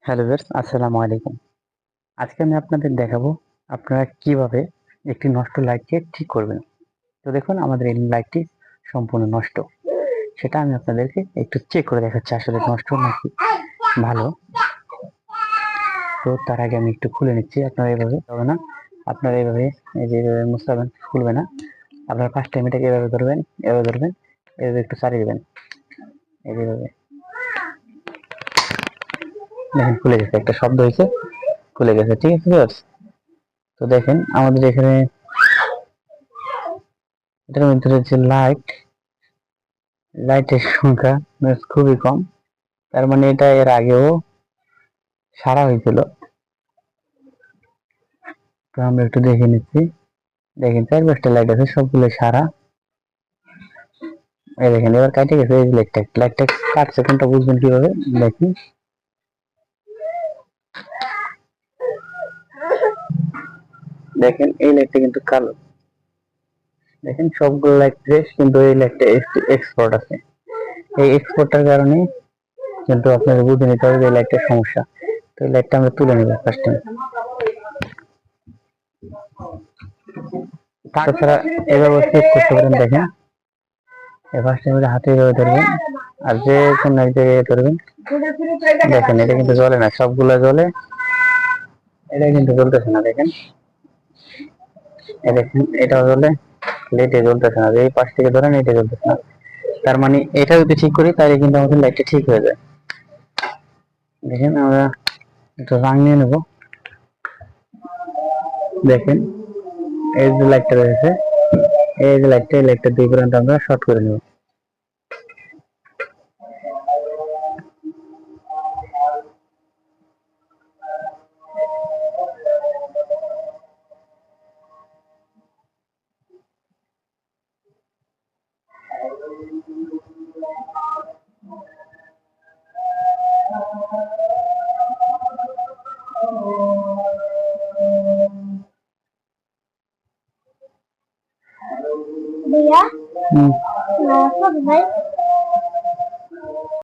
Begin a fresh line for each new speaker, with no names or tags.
Hello viewers, আসসালামু আলাইকুম। আজকে আমি আপনাদের দেখাবো আপনারা কিভাবে একটি নষ্ট লাইটকে ঠিক করবেন। তো দেখুন আমাদের এই লাইটটি সম্পূর্ণ নষ্ট। সেটা আমি আপনাদেরকে একটু চেক করে দেখাচ্ছি আসলে নষ্ট নাকি ভালো। তো তার আগে আমি একটু খুলে নিচ্ছি। আপনারা এভাবে হবে না, আপনারা এভাবে এই যে এভাবে মুছাবেন, খুলবে না। আপনারা ফার্স্ট টাইম এটাকে এভাবে ধরবেন, এভাবে ধরবেন, এভাবে একটু চালিয়ে দেবেন, এইভাবে। দেখেন খুলে গেছে, একটা শব্দ হয়েছে, খুলে গেছে। ঠিক আছে ভিউয়ার্স? তো দেখেন আমাদের এখানে এটার মধ্যে রয়েছে লাইটের সংখ্যা খুবই কম। তার মানে এটা এর আগেও সারা হয়েছিল। তো আমরা একটু দেখে নিচ্ছি। দেখেন 4-5টা লাইট আছে, সবগুলো সারা। এই দেখেন এবার কাটে গেছে। এই লাইটটা কাটছে, কোনটা বুঝবেন কিভাবে দেখি। দেখেন এই লাইটটা কিন্তু কালো। দেখেন সবগুলো লাইট ফ্রেশ, কিন্তু এই লাইটটা এক্সপোর্ট আছে। এই এক্সপোর্টটার কারণে কিন্তু আপনাদের বুঝে নিতে হবে যে এই লাইটটার সমস্যা। তো এই লাইটটা আমরা তুলে নেব ফার্স্ট টাইম। তাছাড়া এভাবে চেক করতে পারেন। দেখেন ফার্স্ট টাইম হাতে এভাবে ধরবেন, আর যে কোনো এক জায়গায় ধরবেন। দেখেন এটা কিন্তু জ্বলে না, সবগুলা জ্বলে, এটা কিন্তু জ্বলতেছে না। দেখেন দেখেন এটাও জ্বলে, লেটে জ্বলতেছে না। এই পাশ থেকে ধরেন, এটা জ্বলতেছে না। তার মানে এটা যদি ঠিক করি তাহলে কিন্তু আমাদের লাইটটা ঠিক হয়ে যায়। দেখেন আমরা একটু রাং নিয়ে নেব। দেখেন এই যে লাইটটা রয়েছে, এই যে লাইটটা, এই লাইটটা দুই পর্যন্ত আমরা শর্ট করে নেব।
भैया
হুম,
सब भाई